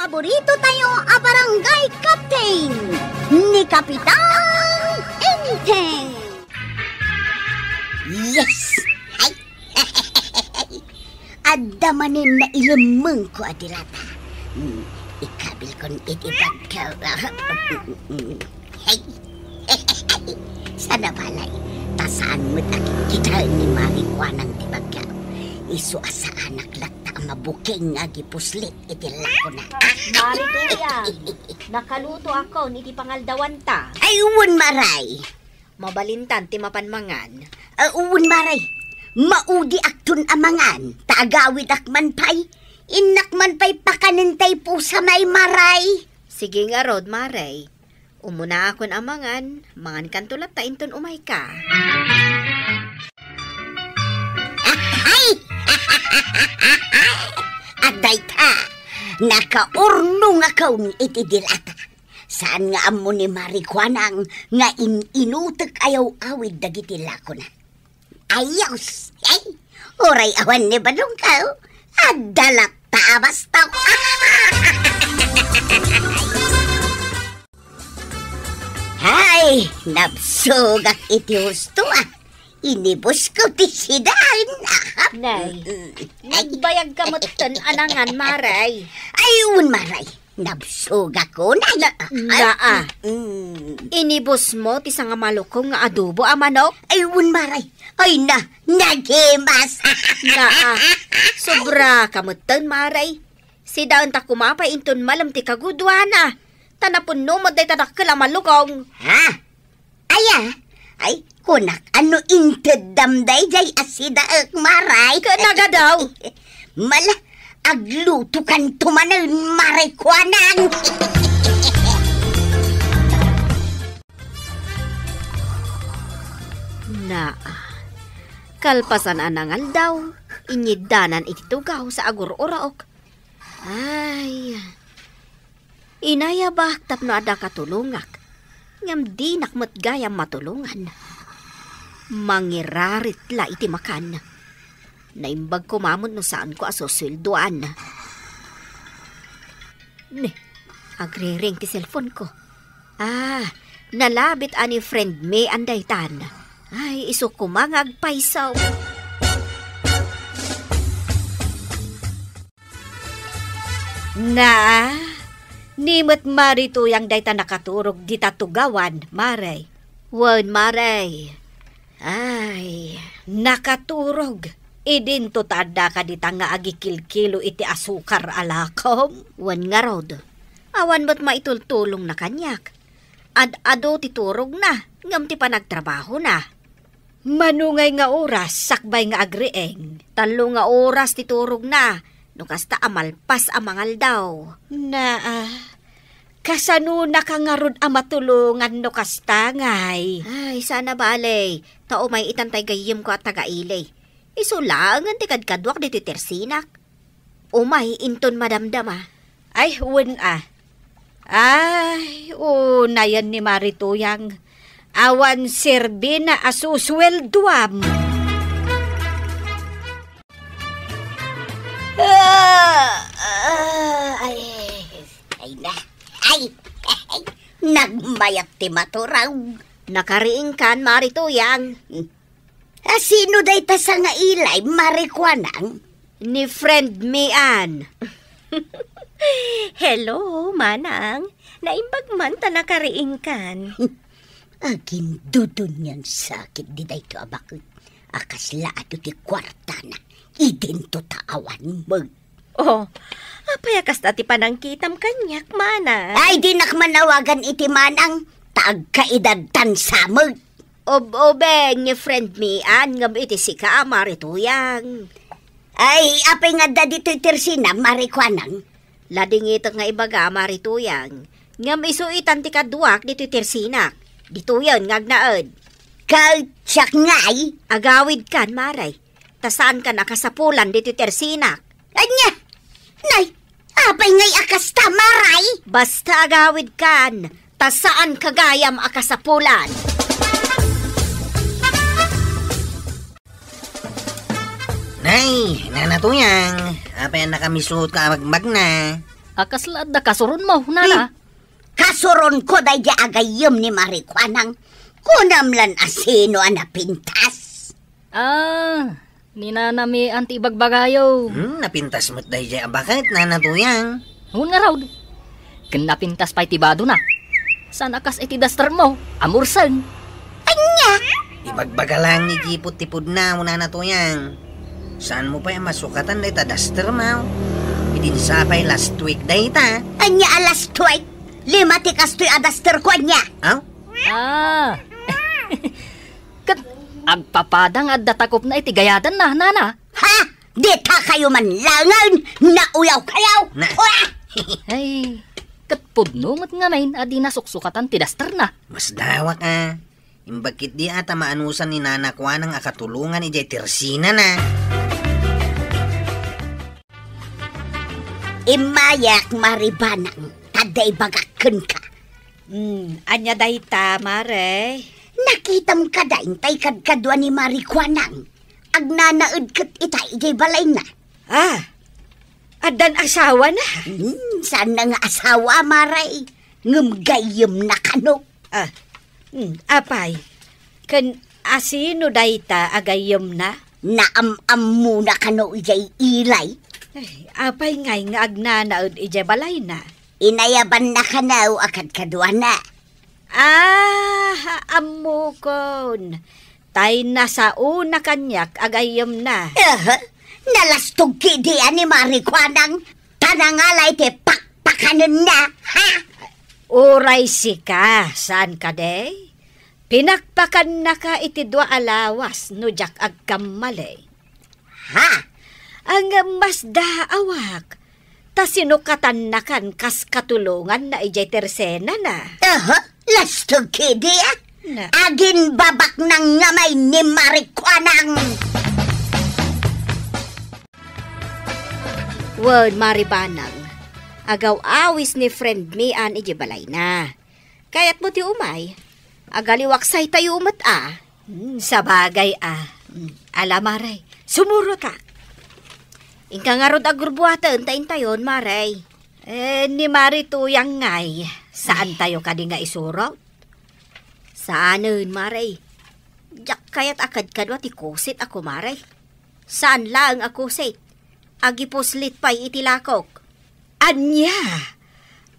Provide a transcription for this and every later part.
paborito tayo a barangay captain ni Kapitan Enteng. Yes! Ay! Adamanin na ilamang ko adilata. Ikabil kon itibag ka. Hey! Sana balay. Tasaan mo't akikita ni Marikwanang tibag ka. Isu asa anak lata mabuking nga gipuslit itila ko na. Marituya, nakaluto ako ni ti pangaldawan ta. Ayun maray. Mabalintan ti mapanmangan. Uwan maray. Maudi akton amangan. Taagawid akman pay. Inakman pay pakanintay po sa may maray. Sige nga rod, maray. Umuna akon amangan. Mangan kantulat ta inton umay ka. Aday ta, nakaurno nga kaun itidilata. Saan nga amo ni Marikwanang nga inutek ayaw awid dagitila ko na. Ayos! Ay, oray awan ni Badong kao. Adalat ta basta. Hay, nabsugak iti husto ah. Inibos ko ti sidan. Nay, nagbayag ka mo't anangan, maray. Ayun, maray. Nabsuga ko na. Naa. Inibos mo ti nga malukong nga adobo a manok? Ayun, maray. Ay na, nagimas. Naa. Sobra ka mo't maray. Si daon ta kumapay inton malam ti kagudwana. Tanapun no mo day tadakkel a malukong. Ha? Aya? Ay, kunak, ano inted damday jay asida ek maray. Kanaga daw. Mala, agluto kan tumanan maray kwanan. Na, kalpasan anangal daw. Inyidanan ititugaw sa agur-uraok. Ay, inayabak tapno ada katulungak. Ngam di nakmat gayam matulungan. Mangirarit la iti makan. Naimbag ko mamon no saan ko asosilduan. Ne, agre-ring ti cellphone ko. Nalabit ani friend me anday tan. Ay, iso kumangag paisaw. Na, nimot marito yang dayta nakaturog di tatugawan, maray. Wan, maray. Ay, nakaturog. Idinto tada ka di nga agikilkilo iti asukar alakom. Wan nga rod. Awan ba't maitultulong na kanyak? Ad-ado titurog na, ngam ti panagtrabaho na. Manungay nga oras, sakbay nga agrieng. Talo nga oras titurog na, no kasta amalpas amangal daw. Kasano na ka nga rod matulungan no kasta ngay? Ay, sana balay. Tao may itantay gayim ko at taga-ilay. Isulangan ti kadkadwak di titersinak. Umay inton madamdama. Ay, huwin Ay, nayan ni Marituyang. Awan sirbi na asuswelduam. Ay, nagmayat ti maturaw. Nakariing kan, Marituyang. Sino day ta sa nga ilay, Marikwanang? Ni friend Mian. Hello, manang. Naimbag man ta nakariing kan. Agin dudon yan sakit di day to abakot. Akas laado ti kwarta na. Idento taawan mo. Oh, apayakas ti panangkitam kanyak, manang. Ay, di nakmanawagan iti manang. Taag kaidadtan sa mo. Obeng, ni friend Mian, ngam iti si ka, Marituyang. Ay, apay nga da dito tirsina, Marikwanang. Lading ito nga ibaga, Marituyang. Ngam isuitan ti kaduak dito tirsinak. Dito yun, ngagnaod. Kautsak ngay. Agawid kan, Maray. Tasaan ka nakasapulan dito tirsinak. Anya? Nay, apay ngay akasta, Maray. Basta agawid kan. Tasaan kagayam akasapulan. Nay, nanatuyang. Apay na kami suot ka magbag na. Akaslad da kasuron mo, nana. Kasuron ko day agayom ni Marikwanang. Kunamlan asino anapintas. Ni nana mi anti bagbagayo. Napintas mo't day jay bakit, nanatuyang? Hun nga raw. Kinapintas pa'y tibado na. San akas iti duster mo, amursan. Anya? Ibagbaga lang ni Jipot-tipod na muna natuyang. Saan mo pa yung masukatan day ta duster mo? Idinsapay last week day ta. Anya alas tuway. 5 tikas to'y adaster ko anya. Kat agpapadang at datakop na itigayadan na, nana. Ha? Di ta kayo manlangan. Nauyaw kayaw. Na. Ay, kat pudnungot nga main adi nasuksukatan ti duster na. Mas dawa ka. Imbagkit di ata maanusan ni Nana Kwa ng akatulungan ni Jay Tersina na. Imayak maribanang. Taday bagakken ka. Anya dayta, Mare. Nakitam ka daing tay kadkadwa ni Marikwanang. Agnanaud kat itay jay balay na. Adan asawa na. Saan na nga asawa, Maray? Ngumgayom na kano. Apay, kan asino dayta agayom na? Naam-am muna kano jay ilay. Apay ngay nga agnanaod ije balay na. Inayaban na kanaw akad kadwa na. Amukon. Tay na sa una kanyak agayom na. Nalastog kidian ni Marikwanang. Tanangalay te pakpakanan na. Ha? Uray sika, saan ka day? Pinakpakan na ka iti 2 alawas no jak agkamali. Ha? Ang mas daawak. Ta sinukatan na kan kas katulungan na ijay Tersena na. Lastog kidian? Na. Agin babak ng ngamay ni Marikwanang. Word maribanang. Agaw awis ni friend mi an ije balay na. Kaya't mo ti umay. Agaliwaksay tayo umat sa bagay Alamaray, sumuro ta. Ingka nga rod agurbuatan tayin tayon, Maray. Ni Marito yang ngay. Saan tayo ka di nga isurot? Saanin, Maray? Jak kaya't akad kadwa ti kusit ako, Maray. Saan lang ako kusit? Agipuslit pa'y itilakok. Anya?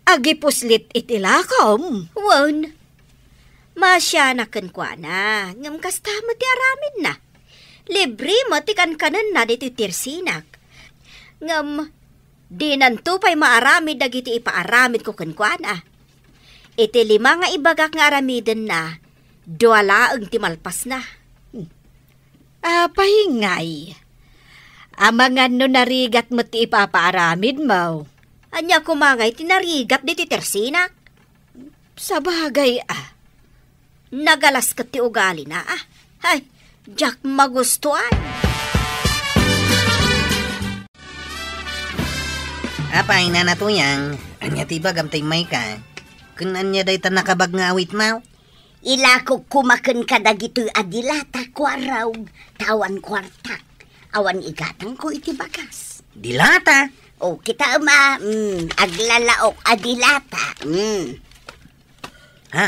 Agipuslit itilakom? Wan. Masya na kwa na. Ngam kasta mo ti aramin na. Libre mo ti kanan na dito tirsinak. Ngam, di nanto pa'y maaramid dagiti ipaaramid ko kwa na. Iti 5 nga ibagak nga aramiden na. 2 laeng ti malpas na. Pahingay. Amangan no narigat mo ti ipapaaramid mo. Anya kumangay tinarigat di ti tersinak. Sa bagay Nagalas ka ti ugali na Ay, jak magustuhan. Apay nanatuyang, anya tiba gamtay may ka. Kun anya day ta nakabag nga awit mo? Ilakog kumaken ka dagito'y adilata kwaraw. Tawan kwartak. Awan igatang ko iti bagas. Dilata? O kita aglalaok adilata. Ha?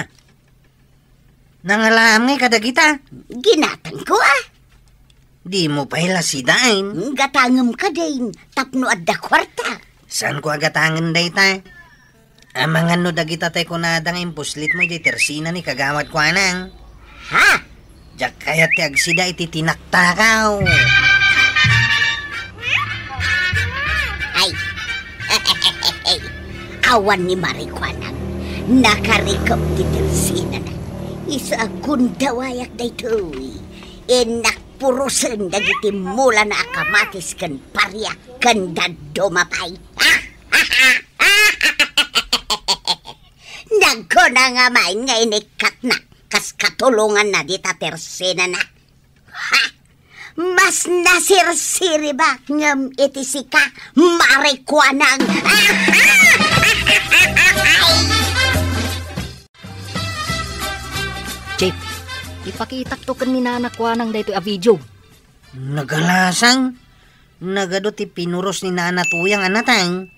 Nangalam ngay kadagita? Ginatang ko Di mo pa hilasidain. Gatangam ka din. Tapno adda kwarta. Saan ko agatangan day ta? Amangan no dagita tay kunadang impuslit mo di tersina ni kagawad ko anang. Ha? Jak kaya ti agsida iti tinaktakaw. Ay. Awan ni Marikwanang. Nakarikop ti tersina na. Isa agundawayak daytoy. Purusen dagiti mula na akamatis kan parya kan dadumapay. Nagko na nga main nga inikat na kas katulungan na di ta Tersena na. Mas nasirsiri ba ngam iti sika Marikwanang. Chip, ipakitak to kan ni Nana Kwa nang dayto a video. Nagalasang. Nagado ti pinuros ni Nana Tuyang anatang.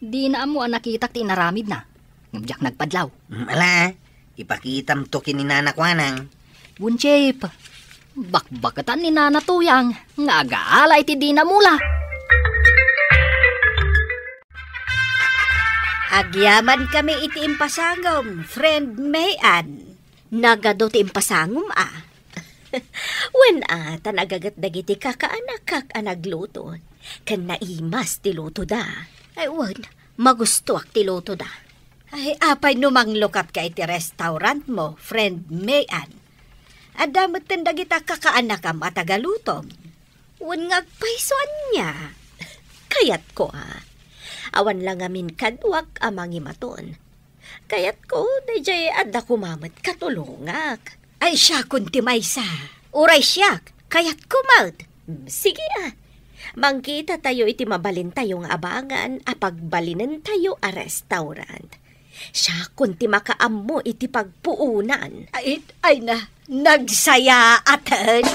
Di na mo ang nakitak ti naramid na. Ngumjak nagpadlaw. Ala, ipakitam to kininanakwanang. Bunchip, bakbakatan ni Nana Tuyang, nga agaala iti di na mula. Agyaman kami iti impasangom, friend Mayan. Nagado ti impasangom Wen tanagagat dagiti kakaanak kak anagluto. Kan naimas ti luto da. Ay, wan, magustuak ti luto da. Ay, apay numang lukat ka iti restaurant mo, friend Mayan. Adamot tindagita kakaanakam at agalutom. Wen ngagpaisoan niya. Kayat ko awan lang amin kadwak amang imaton. Kayat ko, dayjay adda kumamat katulungak. Ay, siya kunti maysa. Uray siyak, kayat kumat. Sige Mangkita tayo iti mabalin tayong abangan apagbalinan tayo a restaurant. Siya kunti makaammo iti pagpuunan. Ay na, nagsaya atan.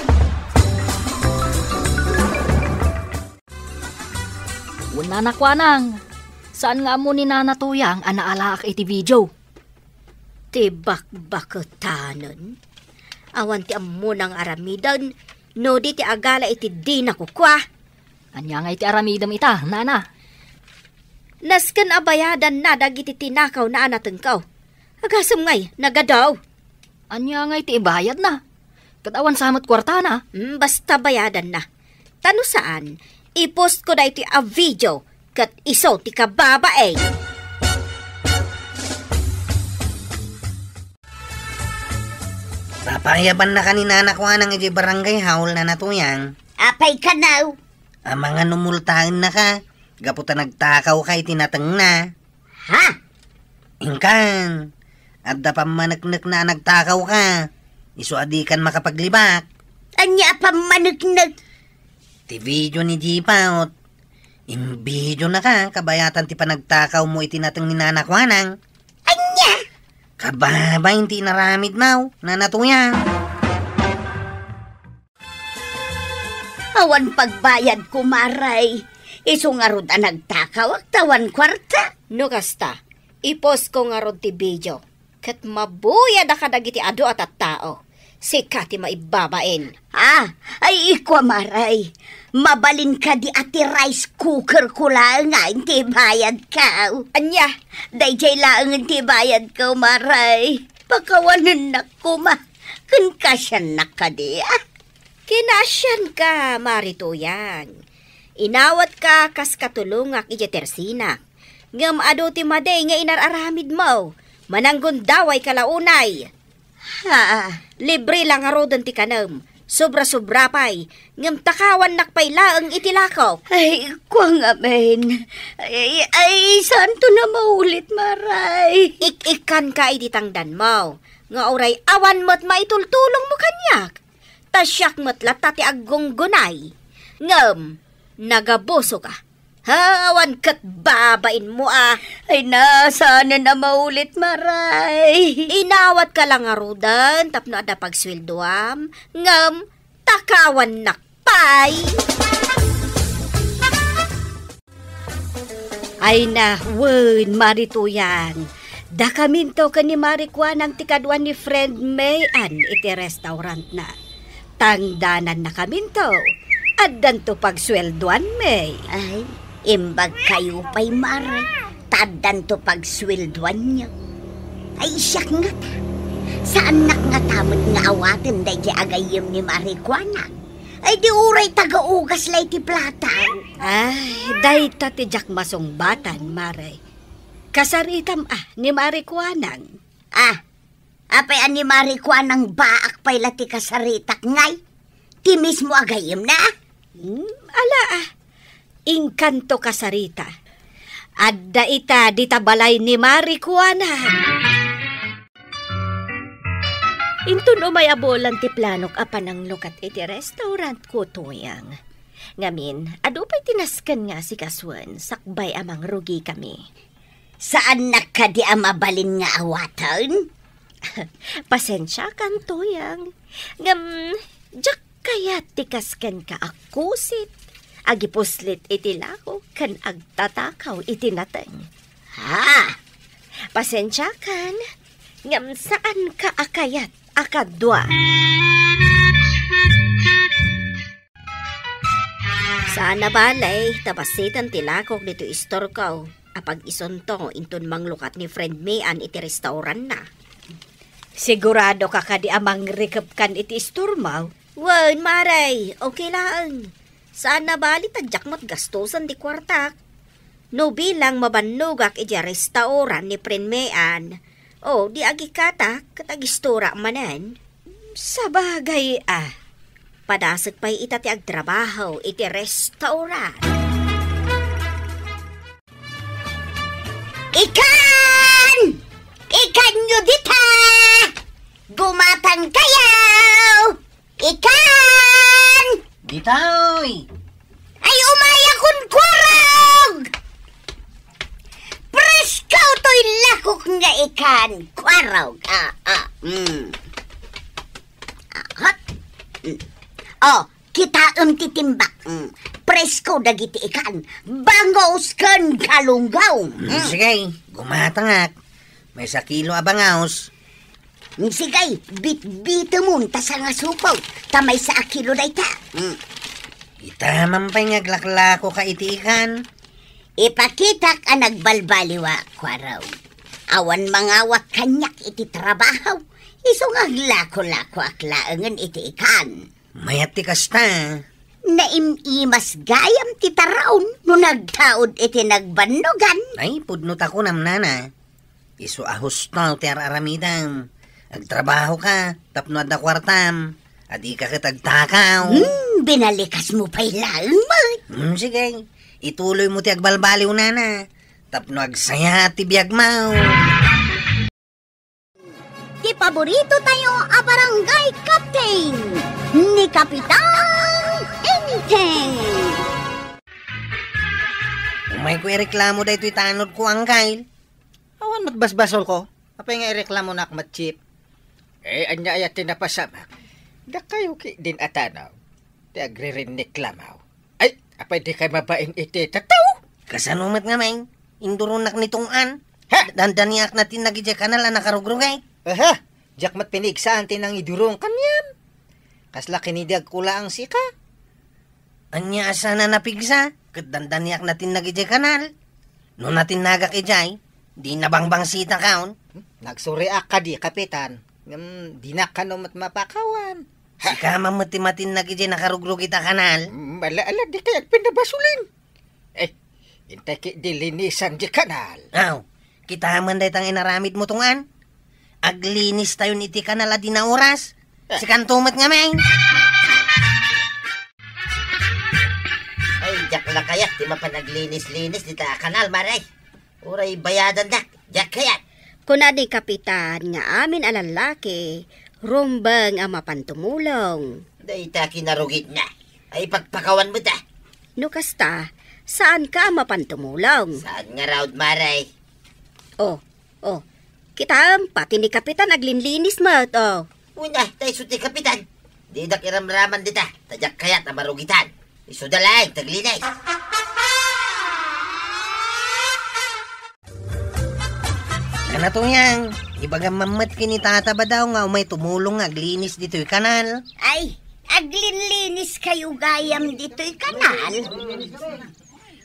Una nakwanang, saan nga mo ni Nana Tuyang anaalaak iti video? Tibak-bakutanon. Awan ti ammo ng aramidan, no di ti agala iti di nakukwa. Anya nga iti aramidam ita, Nana. Nasken abayadan na dagiti tinakaw na anatengkaw. Agasam ngay, nagadaw. Anya nga iti ibayad na. Katawan samot kwarta na. Basta bayadan na. Tano saan, ipost ko na iti a video kat iso ti kababae. Papayaban na kaninanakwanang iti barangay haul na natuyang. Apay ka now. Ang mga numultaan na ka. Gaputa nagtakaw kay tinateng na. Ha? Ingkan. At da pamanagnak na nagtakaw ka. Isuadikan makapaglibak. Anya pa managnak. Ti video ni Jipaot. Video na ka. Kabayatan ti panagtakaw mo itinateng ni nanakwanang. Anya? Kababa hindi naramid mau. Nanatuyang. Awan pagbayad ko, Maray. Iso nga rod nagtakaw, tawan kwarta. No kasta, ipost ko nga rod ti video. Kat mabuya da kadagiti ado at tao. Sikati maibabain. Ay ikwa, Maray. Mabalin ka di ati rice cooker ko lang nga, hindi bayad ka. Anya? Dayjay lang hindi bayad ka, Maray. Pakawanan na ko, Kun kasyan na ka di, Kinasyan ka, Marituyang. Inawat ka kas katulungak iti tersina. Ngam ado ti maday nga inararamid mo. Mananggon daway kalaunay. Libre lang arodan ti kanam. Sobra-sobra pay. Ngam takawan nakpay laang itilakaw. Ay, kwang amen. Ay, santo na maulit, Maray. Ik-ikan ka ititangdan mo. Nga oray awan mo't maitultulong mo kanyak. Tasyak mo't latati agunggunay. Ngam, nagaboso ka. Awan kat babain mo Ay, sana na maulit, Maray. Inawat ka lang arudan, tapno ada pagswildoam. Ngam, takawan nakpay. Ay na, Marituyang. Da kaminto ka ni Marikwan ang tikadwan ni friend Mayan iti restaurant na. Tangdanan na kaminto. Addan to pagsweldoan, May. Ay, imbag kayo pa'y, Maray. Tadan to pagsweldoan niyo. Ay, siyak nga ta. Saan nga tamot nga awatin day di agayim ni Marikwana? Ay, di uray taga-ugas lay ti plata. Ay, day tatijak masungbatan, Maray. Kasaritam ni Marikwanang. Apay ani Marikwanang baak pa'y lati kasaritak ngay. Ti mismo agayim na. Inkanto kasarita. Adda ita ditabalay ni Marikwanang. Intun umay abolan ti planok apanang lukat iti restaurant ko, Tuyang. Ngamin, adu pa'y tinaskan nga si Kaswan, sakbay amang rugi kami. Saan nakadi mabalin nga awatan? Pasensya kan, Tuyang. Ngam, jak kaya tikaskan ka akusit. Agipuslit iti lako kan agtatakaw iti nateng. Ha? Pasensya kan, ngam saan ka akayat akadwa. Sana balay, tabasitan tilakok dito istorkaw. Apag isonto intun manglukat ni friend Mayan iti restaurant na. Sigurado ka kadi amang rekap kan iti istormaw? Wan, maray, okay lang. Sana bali tadyak mo't gastusan di kwartak. No bilang mabanugak iti restaurant ni friend Mayan. O, di agi katak, katagistura manan. Sabagay Padasag pa'y itati agtrabaho iti restaurant. Ikan! Ikan nyo dita! Gumatan kayaw! Ikan! Ditoy! Ay umaya kun kwarog! Preskaw to'y lakok nga ikan. Kwarog. Hot. Oh, kita titimbak. Presko dagiti ikan. Bangaws kan kalunggaw. Sige, gumatangak. May 1 kilo abangaws. Sige, bit-bito mo, tasa nga supaw. Tamay 1 kilo na ita. Itamang pa'y ngaglaklako ka iti ikan. Ipakitak ang nagbalbaliwa, kwaraw. Awan mangawak kanyak iti trabaho. Isong aglako-lako aklaangan iti ikan. Mayat ti kasta. Naimimas gayam ti taraon no nagtaod iti nagbannugan. Ay, pudnot ako namnana. Isu ahos to ti araramidam. Agtrabaho ka, tapno at kwartam. Adi ka kitagtakaw. Binalikas mo pa'y laang mo. Sige, ituloy mo ti agbalbaliw nana. Tapno agsaya ti biyag mo. Ti paborito tayo a barangay captain ni Kapitan Enteng. Umay ko ireklamo da ito'y tanod ko ang kail. Awan matbasbasol ko. Apay nga ireklamo na akmat chip. Anya ayat tinapasama. Da kayo ki din atanaw. Di agre-rinik lamaw. Ay, apay di kay mabain iti tataw. Kasanumat nga may, indurunak nitong an. Ha? Dandaniak natin nagidya kanal na nakarugrugay. Aha, jakmat pinigsaan tinang idurong kanyam. Kasla kinidag kula ang sika. Anya asa na napigsa, kat dandaniak natin nagidya kanal. No natin nagak ijay, di nabangbang sita kaon. Nagsuri ka di, kapitan. Di na ka no mapakawan. Si kama mati-matin nagidya nakarugrug ita kanal. Ala, di kaya pinabasulin. Intay ki dilinisan di kanal. Aw, kita man day tang inaramid mo tungan. Aglinis tayo iti kanal adi na oras. Si kantumat nga may. Ay, jak lang kaya. Di mapanaglinis-linis dita kanal, maray. Uray bayadan dak. Jak kaya. Kuna di kapitan nga amin alalaki, rumbang ang mapantumulong. Day ta kinarugit na. Ay, pagpakawan mo ta. No kasta, saan ka mapantumulong? Saan nga raud, maray? Oh, kita pati ni kapitan aglinlinis mo to. Una, tayo suti kapitan. Di dak iramraman dita. Tajak kaya na marugitan. Isudalay, taglinay. Ano to yang? Ibaga mamat kinitata ba daw nga umay tumulong aglinis dito'y kanal? Ay, aglinlinis kayo gayam dito'y kanal.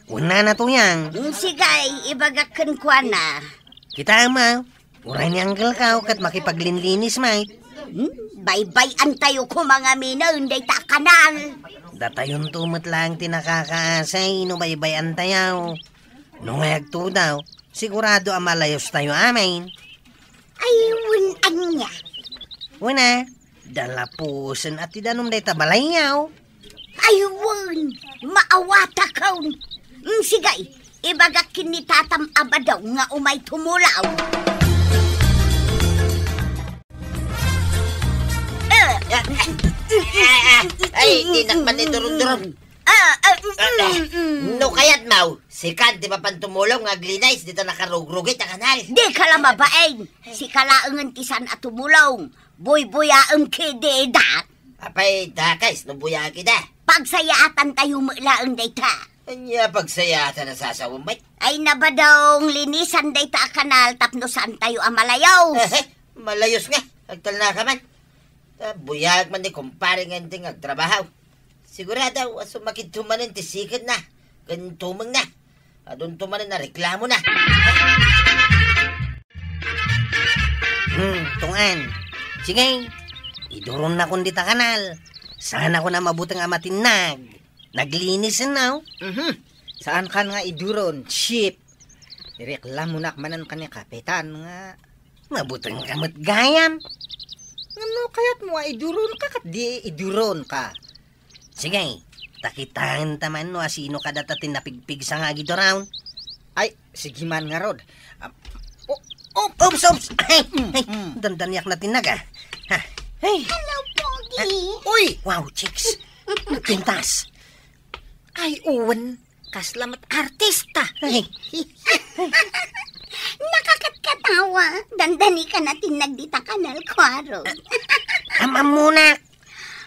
Una na to yang. Sigay, ibagakan ko na. Kita ama, uray ni Uncle Kao kat makipaglinlinis may. Bye-bye tayo ko mga minaw, hindi ta kanal. Datayon tumat lang tinakakaasay, no baybayan tayo. No mayagto daw, sigurado ang malayos tayo amin. Ay, wunan niya. Una, dalapusan at idanom day tabalayaw. Ay, wun, maawata ka. Sigay, ibagak kinitatam abadaw nga umay tumulaw. Ay, di nakman ni durun-durun. No kayat mau. Sikan, di mapantumulong nga glinays dito nakarugrugit ang kanal. Di ka lang mabaeng. Si kalaangan tisan at tumulong. Boy-boyaang kidedat. Apay, dakais, no buya kita. Pagsayaatan tayo mulaang dayta. Anya pagsayatan na sasawamay. Ay nabadong linisan dayta a kanal tapno saan tayo amalayaw. Malayos nga. Agtal na ka man. Buyag man ni kumpare nga hindi agtrabaho. Sigurado, sumakit tumanin tisikat na. Gantumang na. Adun tumanin na reklamo na. Tungan. Sige, iduron na kundi ta kanal. Sana ko na mabutang amatinag. Naglinis na, Saan ka nga iduron? Ship. Ireklamo na manan ka ni kapitan nga. Mabutang kamot gayam. Ano kaya't mo iduron ka kat di iduron ka? Sige, takitaan taman no asino ka datatin napigpig sa nga gito round. Ay, sige man nga rod. Oops! Ay, dandaniak na tinaga. Hey, Hello, Pogi. uy! Wow, chicks. Nagpintas. Ay, uwan. Kaslamat artista. Ay, Nakakatkatawa. Dandani ka natin nagdita kanal, Kwaro. amam muna.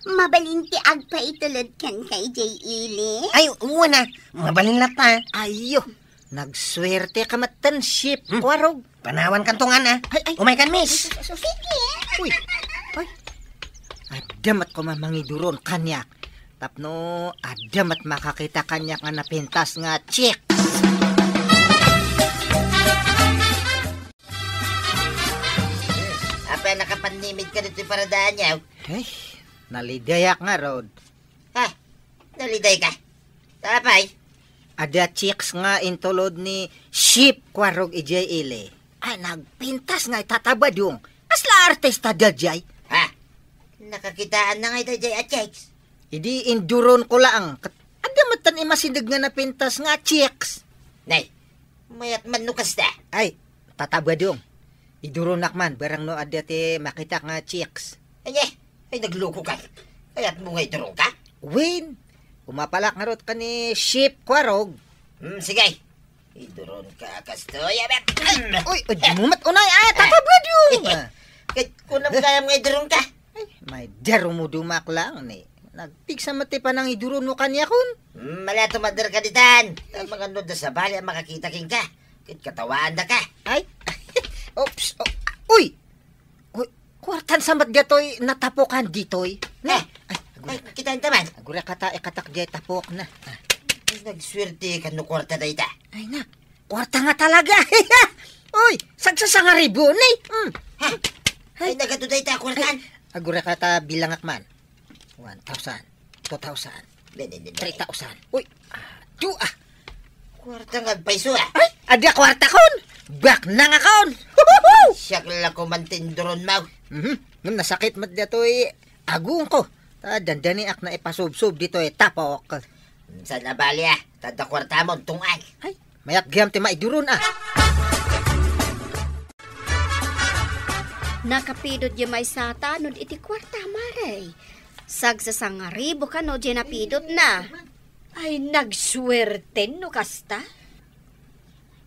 Mabalinti agpa itulad kan kay J. Ili. Ay, una. Mabalin lata. Ayo, nagswerte ka matan ship. Kwarog. Panawan kantungan ah. Ay. Umay kan, miss. Sige. Uy. Ay. Adamat ko mamangiduron kanyak. Tapno, adamat makakita kanyak nga napintas nga chick. Apa nakapanimid ka dito para daan niyaw? Ay, nalidayak nga rod. Ha? Naliday ka? Tapay? Ada chicks nga intulod ni ship kwarog ijay ile. Ay, nagpintas nga itatabadong. Asla artista dajay. Ha? Nakakitaan na nga ito at checks. Idi induron ko lang. Adamatan imasidag nga napintas nga chicks. Nay, mayat man nukas na. Ay, tatabadong. Iduron nakman, barang no ada ti makita nga chicks. Ay nagloko ka. Kaya't mo nga iturong ka? Win, umapalak nga rot ka ni ship kwarog. Sige. Iduron ka, kastoy. Uy, mumat unay, ay, tatabadong. Kahit kunam kaya mo nga iturong ka. Ay, may daro mo dumak lang ni. Nagpigsa mati pa ng iduron mo kanya kun. Mala tumadar ka ditan. Mga nod na sa bali ang makakita king ka. Kahit katawaan na ka. Ay, oops, uy, kwartan sa mat gatoy natapokan ditoy. Ay, kitain taman. Agura kata ikatak di tapok na. Ay, nagswerte ka no kwarta na ita. Ay na, kwarta nga talaga. Uy, sagsasanga ribo ni. Ay, nagatuday ta kwartan. Agura kata bilangak man. 1,000, 2,000, 3,000. Uy, Kwarta nga paiso ah. Ay, ada kwarta kon. Bak na nga kon. Siyak lang ko mantinduron mau. Nung nasakit mat ditoy agung ko. Dandani ak na ipasubsob ditoy tapok. Sa nabali ah. Tada kwarta mo, tungay. Ay, mayat gam ti maiduron ah. Nakapidot yung may sata nun iti kwarta, maray. Sagsasangaribo ka no, dyan napidot na. Ay, nagswerte no kasta.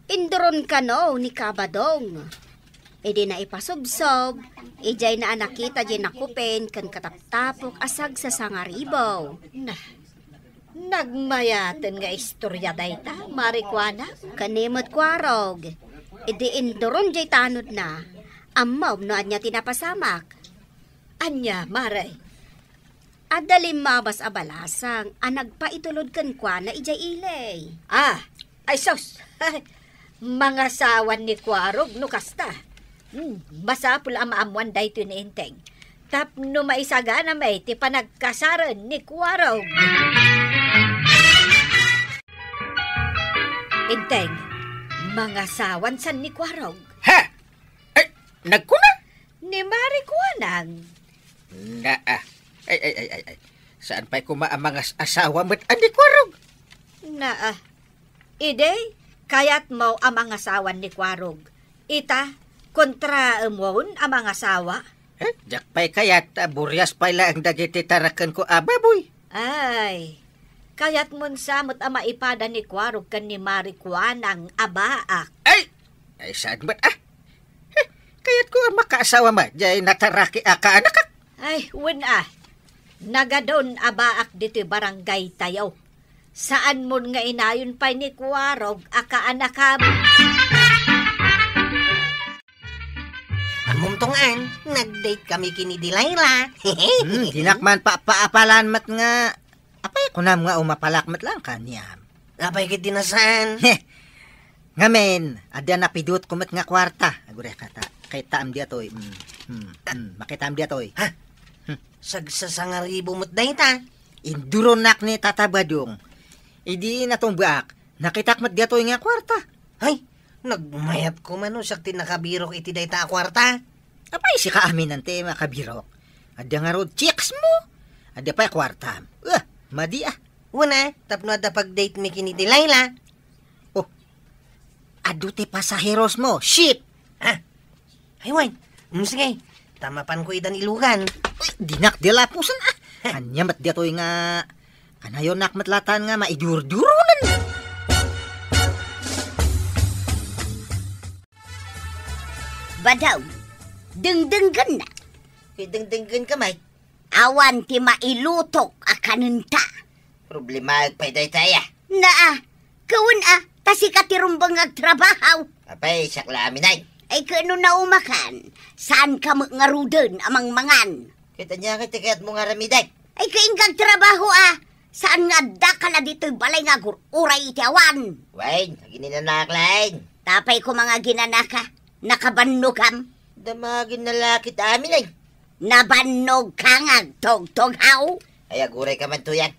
Induron ka no, ni Kabadong. Idi na ipasubsob, ijay na nakita dyan nakupen, kan kataptapok asag sa sangaribo. Nagmayaten nga istorya dayta, marikwana. Kanimot kwarog. Idi induron dyan tanod na. Amaw no anya tinapasamak. Anya, maray. Adalim mabas abalasang, nagpaitulod kan kwa na ijay ilay. Ay sos. Mga sawan ni Kwarog no kasta. Masapul ang maamuan dahito ni Inteng. Tapno maisaga na may ti panagkasaran ni Kwarog. Inteng, mga sawan san ni Kwarog. Ha? Ay, nagkuna? Ni Marikwanang. Ay. Saan pa'y kumaang mga asawa mo't andi kwarog? Ide, kaya't mo ang mga asawan ni Kwarog. Ita, kontra umon ang mga asawa. Jak pa'y kaya't buryas pa'y lang dagiti tarakan ko ababoy. Ay, kaya't mon samot ang maipada ni Kwarog kan ni Marikwanang abaak. Ay, saan ba't kaya't ko ang makaasawa ma, jay nataraki aka anak. Ay, Nagadon abaak dito barangay tayo. Saan mo nga inayon pa ni Kuwarog akaanakam? Amumtungan, nag-date kami kini Delilah. Dinakman paapalan mat nga. Apay ko na nga umapalakmat lang kanya. Apay kit dinasan. Ngamen, ada napidot kumat nga kwarta. Agure kata, kay taam dia toy. Makitaam dia toy. Ha? Sagsasangaribo mo't dayta. Induronak ni Tata Badong. Idi natong baak, nakitakmat dia toy nga kwarta. Ay, nagmayat ko man sakti nakabirok iti dayta kwarta. Apay si kaamin nante makabirok. Ada nga road chicks mo. Ada pa kwarta. Madi Una, tapno ada pag-date mi kini Delilah. Oh, aduti pasaheros mo. Ship! Ha? Ay, wan. Sige, tamapan ko idan ilugan. Uy, dinak dilapusan Anya mat dia toy nga. Kanayon nakmatlatan nga maidur-durunan. Badaw, dengdenggan na. Dengdenggan ka, Mike. Awan ti mailutok akanunta. Problema pa day taya. Kawun tasi ka tirumbang agtrabahaw. Apay, sakla amin ay. Ay kano na umakan, saan ka ngarudan amang mangan? Kita niya kay tikat mo nga ramiday. Ay kaingag trabaho saan nga dakala dito'y balay nga uray iti awan? Wain, gininanaklain. Tapay ko mga ginanaka, nakabannog Damagin na lakit amin ay. Nabannog ka nga, tog-toghaw. Ay, aguray ka man to yan.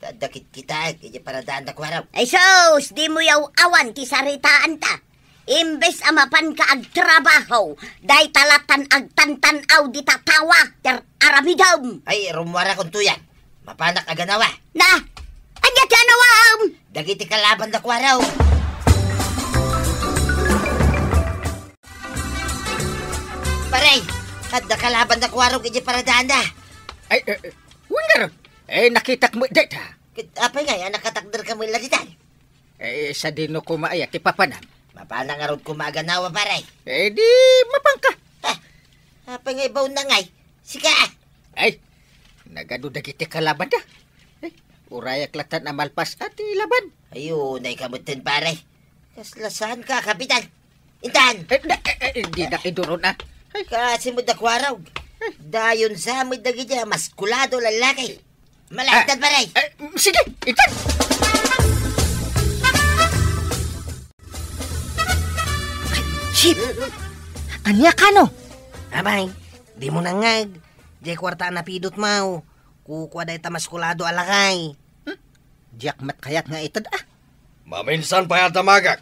Tadakit kita, kaya para daan na kwaraw. Ay sos, di mo yaw awan ti saritaan ta. Imbes amapan ka ag trabaho, day talatan ag tantanaw di tatawa, ter aramidam. Ay, rumwara kong to yan. Mapanak aganawa. Anya ti anawam? Dagiti kalaban na kwaraw. Paray, kada kalaban na kwaraw kaya para daan na. Ay, wala. Nakitak mo data. Apay nga, nakatakder ka mo ilagitan. Sa dino ko maayat, ipapanam. Mapana nga ron kumaganawa, paray. Di mapangka. Apay nga ibaw na ngay. Sika! Ay, nagaduda kiti kalaban da. Urayak latan amalpas at ilaban. Ayun, ay kamutin, paray. Kaslasan ka, kapitan. Intan! Di na iduron na. Kasi mo da kwaraw. Dayon sa mo dagidya, maskulado lalaki. Malaitan, paray. Sige, itan! Ship! Anya ka no? Abay, di mo nangag. Di kwarta na pidot mau. Kukwa day tamaskulado alakay. Diyak mat kayat nga itad Maminsan pa yata magag.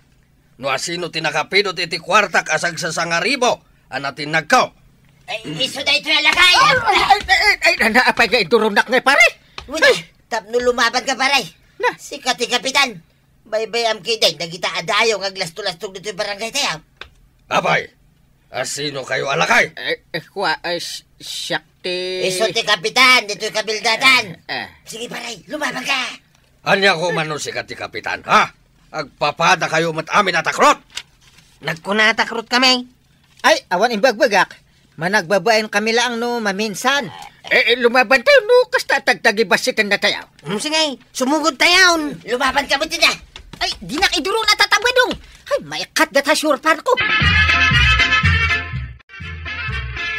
No asino tinakapidot iti kwartak asag sa sangaribo. Anatin nagkaw. Ay, iso da ito alakay! Ay, naapay nga idurunak nga pare. Tapno lumaban ka, paray. Sikati, kapitan. Bay-bay am kiday, nagita adayo ng aglasto-lastog dito yung barangay tayo. Abay, asino kayo alakay? Syakti... Iso ti kapitan, dito yung kabildatan. Sige, paray, lumaban ka. Anya ko man si kati kapitan, ha? Agpapada kayo mat amin atakrot. Nagkunatakrot kami. Ay, awan imbagbagak. Managbabayan kami lang no, maminsan. Lumaban tayo no, kasta tagtagibasitan na tayo. Sige, sumugod tayo. Lumaban ka mo din na. Ay, di na iduro na tatabadong. Ay, maikat data surpan ko.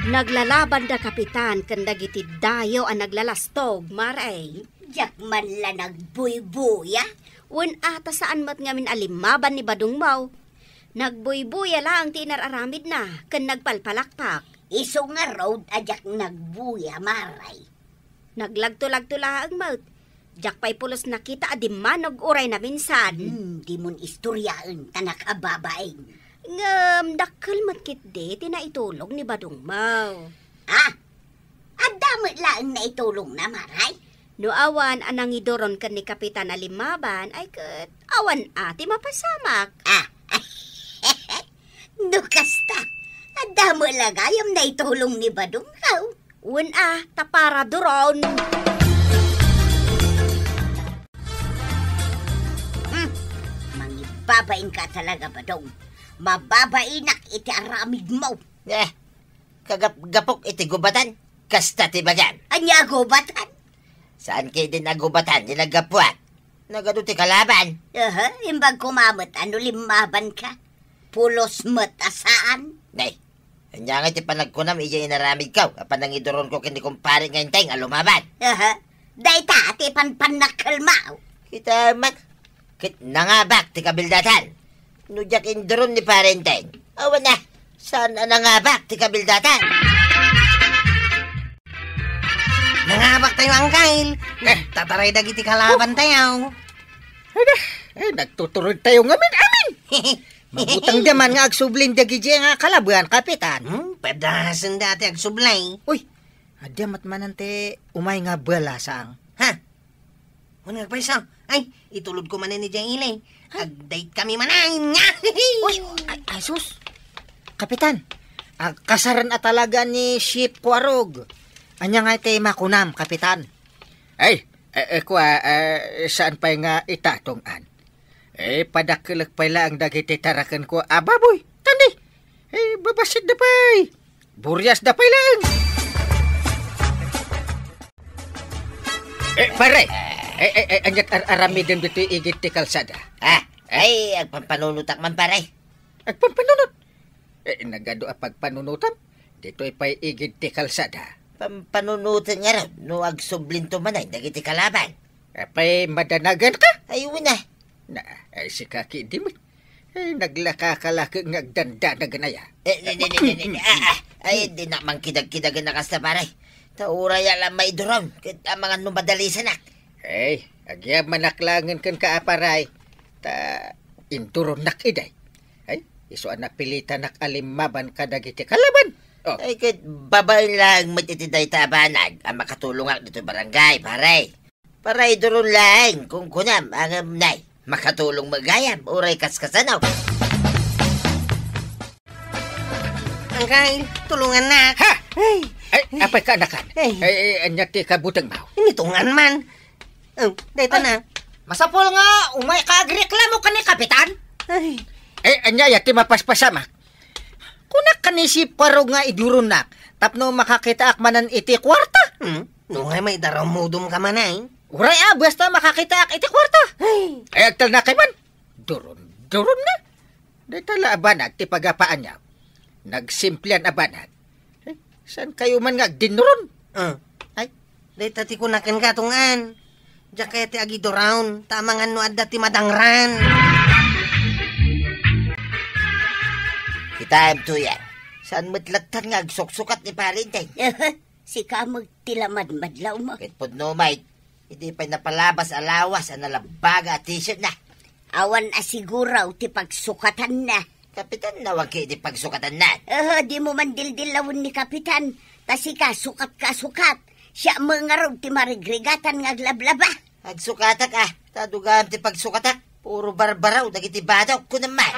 Naglalaban da kapitan kandagiti dayo ang naglalastog, maray. Diyak man la nagbuy-buya. Wen ata saan mat ngamin alimaban ni Badong Mau. Nagbuybuya lang tinararamid na, kan nagpalpalakpak. Iso nga road ajak nagbuya maray. Naglagto-lagto lang maut. Jak pa'y pulos nakita adimanog uray na minsan. Di mon istoryaan tanakababain. Ngam, dakal matkit de, tinaitulong ni Badong Mau. Adamot lang na itulong na maray. No awan anang idoron kan ni Kapitan Alimaban, ay kat awan ati mapasamak. No kasta, adamo lang ayam na itulong ni Badong Mau. Wen tapara doron. Mangibabain ka talaga, Badong. Mababainak iti aramid mo. Kagap-gapok iti gubatan. Kasta ti bagan. Anya gubatan? Saan kayo din nagubatan, dinagapuat? Nagado ti kalaban. Imbag kumamot, ano limaban ka? Pulos matasaan? Nay, kanya nga ti panagkunam, iya inaramid ka. Apan nang idoron ko kini kumpare ngayon tayong alumaban. Dayta, ti panpanakalmaw. Kita man, kit nangabak ti kabildatan. Nujak indoron ni parenteng. Awan na, saan nangabak ti kabildatan? Nangabak tayo, Angkail. Tataray dagiti kalaban tayo. Nagtuturod tayo ngamin, amin. Mabutang daman nga agsublin dagiti nga kalaban, kapitan. Pedasan dati agsublay. Uy, adamat manante umay nga balasang. Ha? Wala nagpaisang. Ay, itulod ko manin ni Jang Ilay. Ag-date kami manan. Uy, ay sus. Kapitan, kasaran at talaga ni Ship Quarog. Anya nga ite makunam, kapitan. Ay, saan pa nga itatongan? Padakilag pala ang dagiti tarakan ko. Baboy, tandi. Babasit na pa'y. Buryas na pa'y lang. Pare, anyat aramidin dito igit ti kalsada. Ay, agpampanunutak man pare. Agpampanunot? Nagado pagpanunutan. Dito pa'y igit ti kalsada. Pampanunutan nga raw, no agsublin to manay, dagiti kalaban. Pa'y madanagan ka? Ayun na. Si Kaki di mo. Naglakakalaki ngagdanda na ganaya. Ay, di na mang kidag-kidagan na kasta pare. Tauraya lang may duron, kita mga numadali sanak. Agya manaklangan kan kaaparay. Induron nak iday. Isuan na pilitan nak alimaban kadagiti kalaban. Ay, kit babay lang matitiday tabanag ang makatulong ak dito barangay, pare. Paray duron lang, kung kunam, ang nay, makatulong magayam, uray kaskasanaw. Angkail, tulungan na. Ha? Apay ka anakan? Anya ti kabutang mau. Initungan man. Dito na. Masapol nga, umay kaagreklamo ka ni kapitan. Anya yati mapaspasama. Kunak ka ni si Parog nga idurunak, tapno makakita akmanan iti kwarta. Nungay may daraw mudum ka man ay. Uray basta makakita ak iti kwarta. Agtal na kay man. Duron na. Daytala abanag ti pagapaan niya. Nagsimplian abanag. Saan kayo man nga dinuron? Dayta ti kunakan katungan. Jakete agido round, tamangan no adda ti madangran. Kita to yan. Saan matlatan nga agsuksukat ni parinteng? Si kamag tilamad madlaw mo. Kitpod no, mate. Hindi pa napalabas alawas ang nalabaga at t-shirt na. Awan asiguraw ti pagsukatan na. Kapitan, nawag kayo di pagsukatan na. Di mo man dildilawon ni Kapitan. Tasi ka, sukat. Siya mangaraw ti marigrigatan nga aglablaba. Agsukatak tadugaan ti pagsukatak. Puro barbaraw, dagiti badaw ko naman.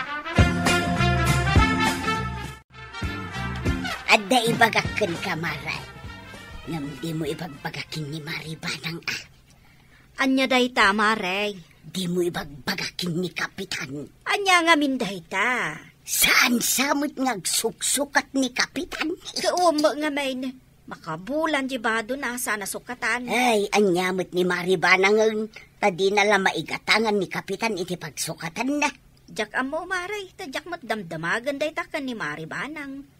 Adda ibagakan ka, Maray. Ngam di mo ibagbagakin ni Maribanang Anya dayta, Maray. Di mo ibagbagakin ni Kapitan. Anya nga min dayta. Saan samot ngagsukat ni Kapitan? Kaumo nga main. Makabulan di ba doon sana sukatan? Ay, anyamot ni Maribanang tadi na lang maigatangan ni Kapitan iti pagsukatan na. Jak amo, Maray. Tadyak mo't damdamagan dayta ka ni Maribanang.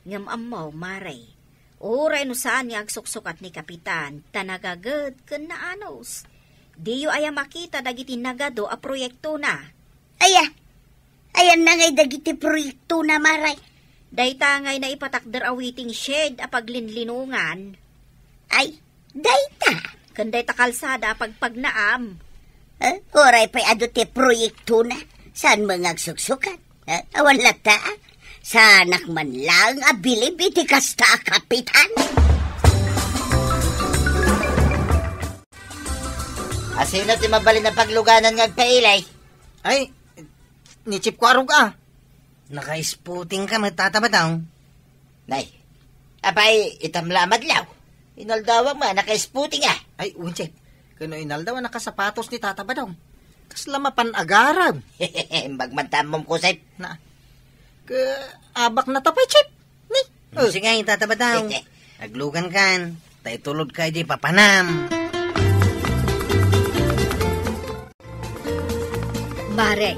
Ngam amo, Maray. Uray no saan niya agsuksukat ni Kapitan, tanagagad kan na anos. Di yu aya makita dagiti nagado a proyekto na. Ayan na ngay dagiti proyekto na, Maray. Dayta ngay na ipatakder a waiting shed a paglinlinungan. Ay, dayta. Kan dayta kalsada pagpagnaam. Uray pa'y ado ti proyekto na. Saan mga agsuksukat? Awan lata. Sanak man lang abilib iti kasta Kapitan. Asino ti mabali na pagluganan ngagpailay? Ay, ni Chip Quarog Naka-spooting ka magtatabataw. Nay, apay itamla madlaw. Inaldawang man, naka-spooting Ay, unche. Kano inaldaw nakasapatos ni tatabadaw. Kasla mapan-agarab. Bagmantamom ko, Sip. Abak na tapay, Chip. Sige nga, tatabadaw. Naglugan kan. Tay tulod ka di papanam. Mare,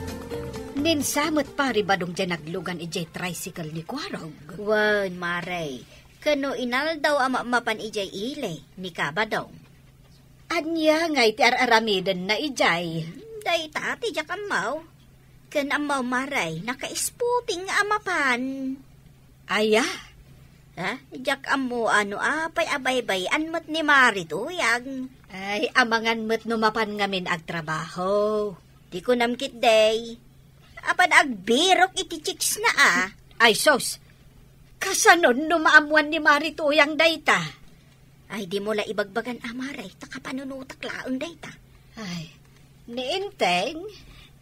ninsamot pari badong dyan naglugan ijay tricycle ni Kwarog. Wan, Maray. Kano inal daw ama mapan ijay ile ni kabadong. Anya ngay ti araramidan na ijay. Day tati jak amaw. Kan amaw Maray, naka-sputing nga amapan. Aya, Ha? Jak amo ano apay abay-bayan mat ni Mari tuyag. ay amangan mo't numapan ngamin ag trabaho. Di ko namkit day. Apan agbirok iti chicks na Ay sos, kasanon numaamuan ni Marito yang dayta. Ay di mo la ibagbagan Maray, takapanunutak laang dayta. Ay, niinteng,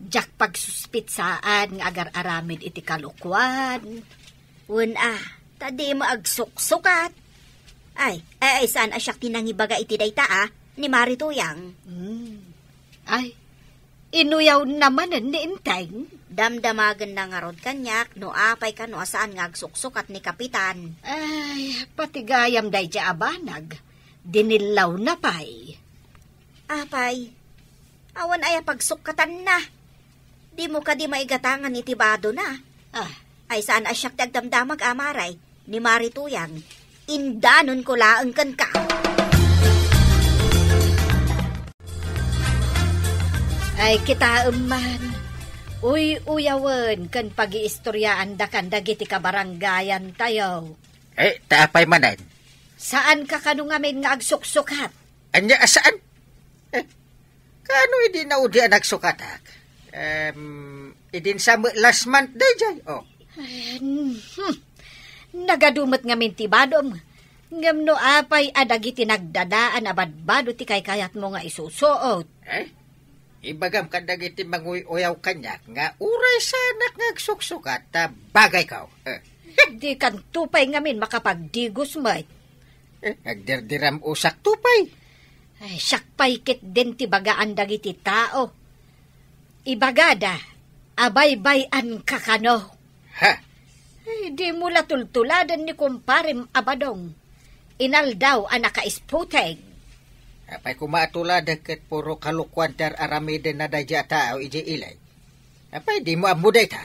jak pagsuspitsaan nga agar aramid iti kalukwan. Wen tadi mo agsuksukat. Ay, saan asyak tinangibaga iti dayta ni Mari tuyang. Ay, inuyaw naman niinteng. Damdamagan na nga rod kanyak, no apay ka no saan nga agsuksukat ni Kapitan. Ay, patigayam day dya abanag. Dinilaw na pay. Apay, awan ay pagsukatan na. Di mo ka di maigatangan iti bado na. Ay saan asyak dagdamdamag Maray, ni Mari tuyang. Indanon ko laang kan ka. Ay, kita man. Uyawan kan pag-iistoryaan da kan dagiti kabaranggayan tayo. Taapay manan. Saan ka kanungamin nga agsuksukat? Anya, saan? Kano hindi na udi nagsukatak? Idin sa last month day jay. Nagadumot ngamin ti badom. Ngam no apay adagiti nagdadaan abadbado ti kay kayat mo nga isusuot. Ibagam kandag iti manguyaw kanyak nga uray sanak ngagsuksukat ta bagay kaw. Di kan tupay ngamin makapagdigos mo. Nagdirdiram usak tupay. Ay, sakpay kit din ti bagaan dagiti tao. Ibagada, abay-bayan kakano. Ha? Ay, di mo latultuladan ni kumparim abadong. Inal daw ang naka-isputeg. Apay kumatulad ket puro kalukwan dar aramiden na dadya tao iji ilay. Apay di mo amuday ta.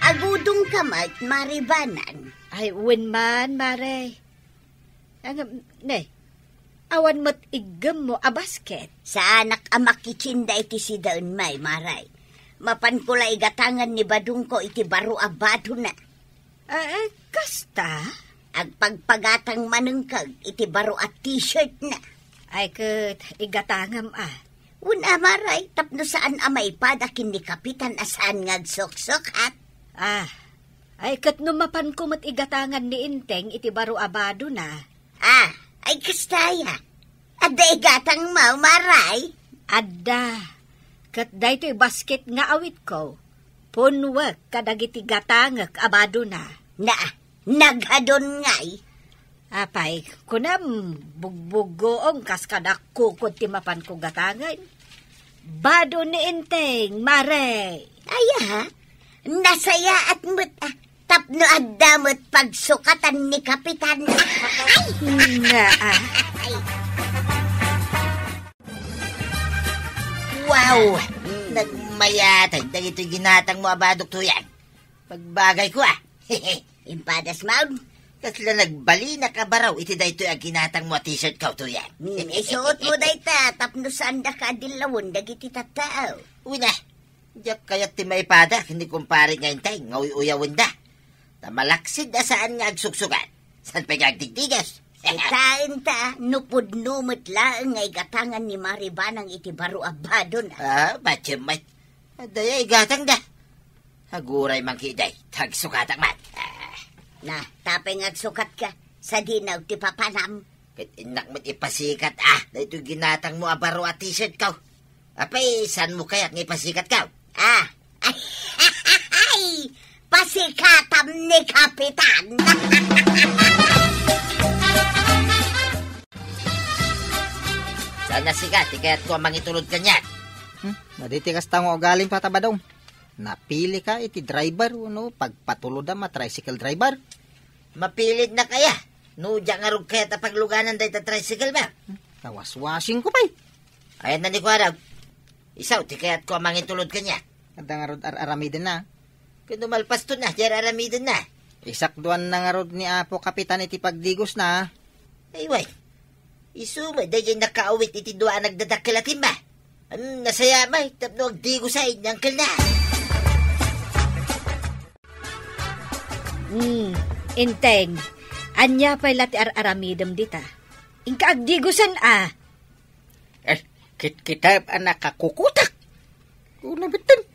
Agudong kamat maribanan. Ay, win man, Mare. Awan mo't igam mo a basket. Sa anak amakichinda iti si daun may Maray. Mapan ko la igatangan ni badung ko iti baro abado na. Kasta? Agpagpagatang manungkag iti baro at t-shirt na. Ay, ket igatangam Una Maray, tapno saan amay padakin ni Kapitan asaan ngagsok-sokat. Ay, ket numapan ko mo't igatangan ni Inteng iti baro abado na. Ay kastaya. Adda igatang mau Maray. Adda. Ket daytoy basket nga awit ko. Punwek kadagiti gatangak abado na. Naghadon ngay. Apay, kunam bugbugoong kaskadak kukod ti mapan ko gatangan. Bado ni Inteng, Mare. Aya, nasaya at mo't tapno adda mo't pagsukatan ni Kapitan. Wow! Nagmayatay, dagito'y ginatang mo abadok to yan. Pagbagay ko Impadas maun. Kasla nagbali na kabaraw, iti dayto'y ginatang mo t-shirt ko to yan. Isuot mo dayta, tapno saan da ka adilawon, dagiti tatao. Una, diyak kayat ti maipada, hindi kumpare ngayon tayo, ngawi-uyawin da. Tamalaksid da saan nga agsuksugan. Saan pa agdigdigas? Itain ta, nupod-numot laang ngay gatangan ni Maribanang iti baro abado na. Batyamat. Daya igatang da. Haguray mangkiday, tagsukatang mat. Tapay ngagsukat ka, sa dinaw ti papanam. Inak mo't ipasikat dahito ginatang mo abaro at t-shirt ka. Apay, saan mo kaya't ngipasikat ka? Pasikatam ni Kapitan. Sana sikat, kaya't ko mangitulod ka niyan. Naditikas tango galing patabadong. Napili ka iti driver, pagpatulod ma tricycle driver. Mapilit na kaya. No, diyan nga rog kaya tapagluganan dahi ta tricycle ba? Nawaswasing ko pa'y. Ayan na ni Kwarag. Isaw, ti kaya't ko amangin tulod kanya. Ada nga rod aramidin na. Kung malpas to na, dyan aramidin na. Isakduan na nga rod ni Apo Kapitan iti pagdigos na. Ay, way. Isumay, dahil nakaawit iti doa nagdadakilatin ba? Nasaya may, tapno agdigo sa inyangkal na. Inteng, anya pa'y lati aramidam dita. Inka agdigusan Kita anak kakukutak. Una bitin.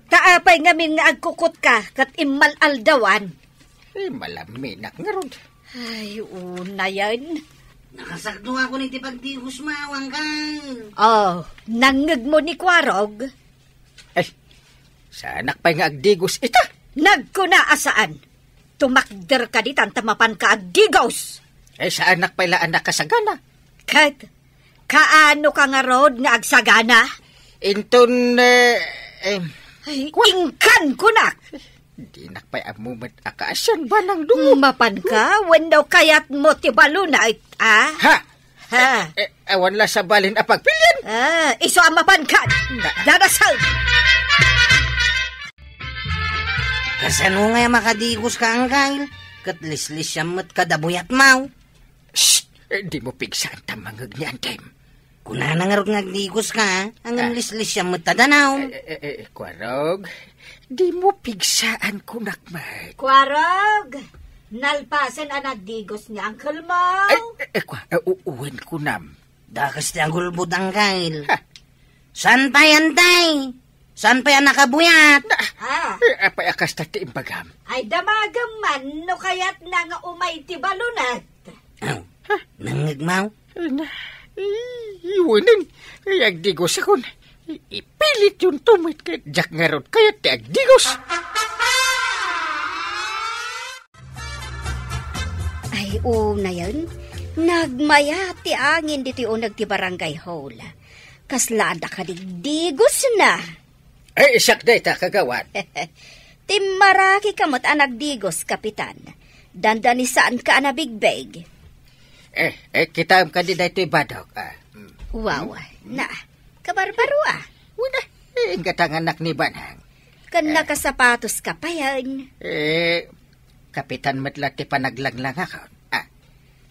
Kaapay ngamin nga agkukot ka, kat imal-aldawan. Malaminak nga rod. Ay, una yan. Nakasakdo ako ni tipagdigos mawang kan. Oh, nangag mo ni Kwarog. Sa anak pa'y nga agdigos ita. Nagkunaasaan. Tumakder ka ditan, tamapan ka agdigos. Sa anak pa'y la anak kasagana. Kat, kaano ka nga rod nga agsagana? Inton, Ay, ingkan ko na. di nakpay amumat akaasyan ba ng dungo? Mapan ka, when daw kayat mo tibalunay, Ha? Ha? Awan la sa balin apagpilian. Iso ang mapan ka. Darasal. Kasano nga makadigos ka ang kail? Katlislis siya mat kadabuyat mau. Shh! Di mo pigsaan tamangag ni Antem. Kuna na nga rin nagdigos ka, ang lislis siya mat tadanaw. Kwarog, di mo pigsaan kunakmay. Kwarog, nalpasan ang nagdigos ni Uncle mo. Uuwin ko nam. Dakas ti ang gulbud ang kail. San pa yan, tay? San pa yan nakabuyat? Apay akas tati imbagam. Ay damagam man, no kayat na nga umay tibalunat. Nangagmaw? Iwanan, agdigos ako. Ipilit yung tumit kay Jack nga ron, kaya ti agdigos. Ay, una yan. Nagmaya ti angin dito yung nagti barangay hall. Kaslada ka digdigos na. Isak day ta kagawan. Timaraki kamot ang nagdigos, kapitan. Dandani saan ka na bigbeg? Kita ka di dahito ibadok. Wow, na. Kabarbaro Wala, ingatang anak ni Banang. Kan nakasapatos ka pa yan. Kapitan matlati panaglanglang ako.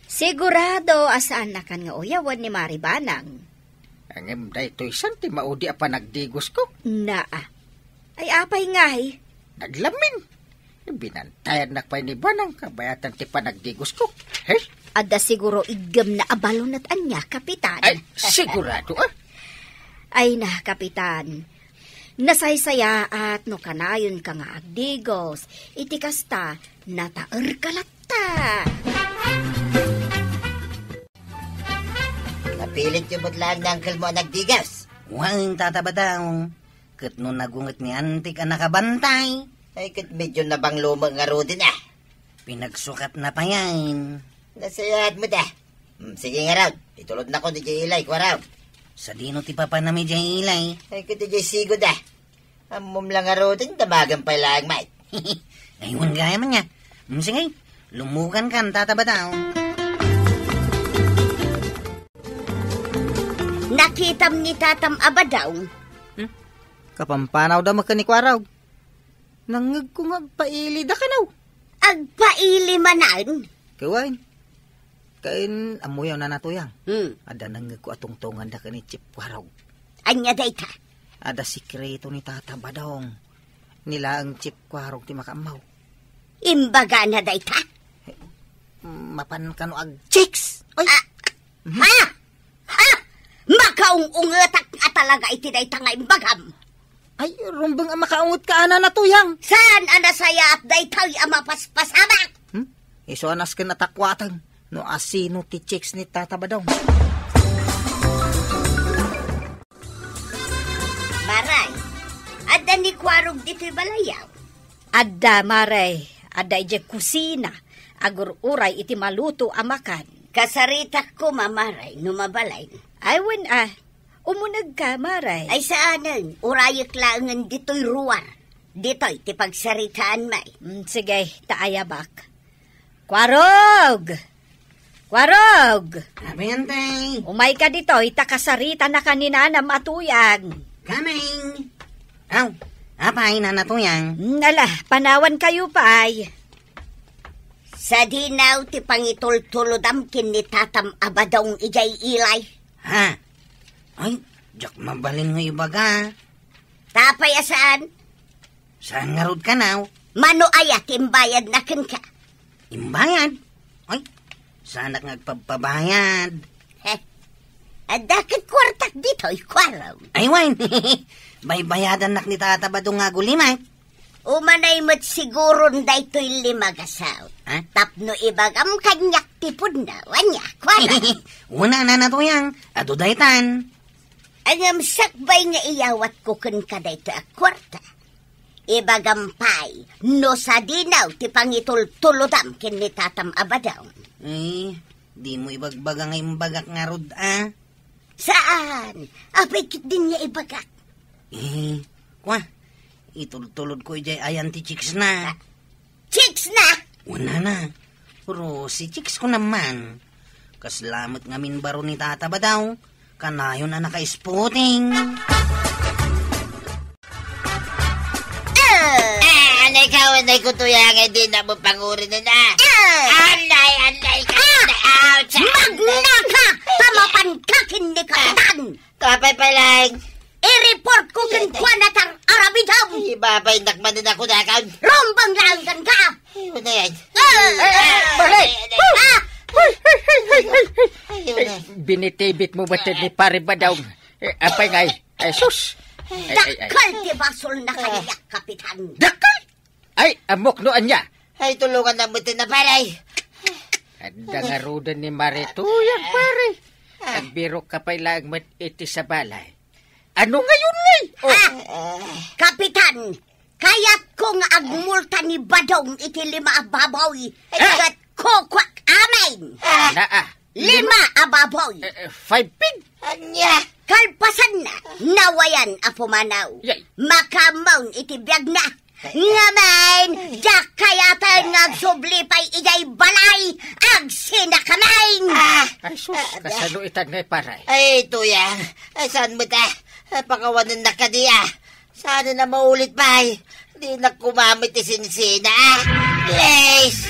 Sigurado asaan na kan nga uyawan ni Maribanang. Angem dahito isan ti maudi apa nagdigos ko. Na. Ay apay ngay. Naglamin. Binantayan na pa ni Banang kabayatan ti panagdigos ko. Hey? Ada siguro igam na abalon at anya, kapitan. Ay, sigurado Ay na, kapitan. Nasaysaya at no kanayon ka nga agdigos. Iti kasta, nataer kalata. Napilit yung badlaan ng Uncle mo nagdigas. Huwag tatabadaw. Kat no nagungat ni Antik ang nakabantay. Ay kat medyo nabang lumang nga rodin Pinagsukat na pa yan. Nasayad mo da. Sige nga raw. Itulod na ko di jay ilay, kwaraw. Sa dino ti papa na may jay ilay. Ay kat di jay sigo da. Amom lang nga rodin, damagan pa ilang mait. Ngayon gaya man niya. Sige, lumukan ka ang tatabadaw. Nakitam ni Tatam Abadaw. Kapampanaw daw magkanikwaraw. Nangag ko nga paili da kanaw. Agpaili manan. Kawain. Kain amuyaw na natuyang. Ada nangag ko atong tungan da ka ni Chip Kwaraw. Anya dayta. Ada sikreto ni Tata Badong. Nila ang Chip Kwaraw ti makamaw. Imbaga na dayta. Mapan kano ag chicks. Ay. Ha? Makaung-ungetak nga talaga iti dayta nga imbagam. Ay, rumbang ang makaungot ka ana natuyang. Saan anasaya at daytay ang mapaspasamak? Iso anas ka natakwatan. No asino ti chicks ni Tata Badong. Maray, ada ni Kwarog dito'y balayaw. Ada, Maray. Ada ije kusina. Agur uray iti maluto amakan. Kasarita ko, mamaray, numabalay. Ay, umunag ka, Maray. Ay saanan, urayik laangan dito'y ruwar. Dito'y ti pagsaritaan may. Sige, taayabak. Kwarog! Kwarog! Abente. Umay ka dito, itakasarita na kanina na matuyang. Coming. Aw, apay na natuyang. Nala, panawan kayo pa ay. Sa dinaw ti pangitultulodam kin ni tatam abadong ijay ilay. Ha? Ay, jak mabalin nga ibaga. Tapay asaan? Saan nga rod ka now? Mano ayat imbayad na kin ka. Imbayad? Ay, sana nagpapabayad. At dakit kwartak dito, ikwaraw. Ay, wine. Baybayadan nak ni Tata Badong nga gulimay. Umanay mo't siguro dayto'y limagasaw. Ha? Tapno ibagam kanyak tipod na, wanya, kwaraw. Una na natuyang, ado daytan. Angam sakbay nga iyawat ko kun ka dayto a kwarta. Ibagampay, no sa dinaw ti pangitultulodam kin ni tatam abadaw. Ay, di mo ibagbaga nga imbagak nga rod, ah. Saan? Apay kit din niya ibagak. Kwa, itultulod ko ijay ayan ti chicks na. Chicks na! Una na, pero si chicks ko naman. Kaslamat nga minbaro ni Tata Badaw, kanayon na naka-spotting. Anay ko tuyangin din na mo pangurin na na. Anay ka. Magna ka! Tamapan ka kindi katan! Kapay pa lang. I-report ko kin kwa na tar arabidaw! Ibabay nakman din ako na account. Rombang langgan ka! Ayun na yan. Balay! Ayun na. Binitibit mo ba ni pare ba daw? Apay ngay. Ay, sus! Dakal ti basol na kaniyak, kapitan! Dakal! Ay, amok no anya. Ay, tulungan na mo na paray. Anda nga rudan ni Marito, yan pare. Ang biro ka pa lang iti sa balay. Ano ngayon ngay? Kapitan, kaya't kong agmulta ni Badong iti 5 ababoy, at kokwak amain! Naa. 5 ababoy! 5 pig? Anya! Kalpasan na, nawayan apumanaw. Yay. Makamaun iti biyag na. Ngaman, jak kayatan ngagsublipay ijay balay, ag sinakamain. Ay, sus, kasano itan ngay paray. Ay, tuyang. Ay, saan mo ta? Pakawanan na ka diya. Sana na maulit pa. Di na kumamit isinsina. Please.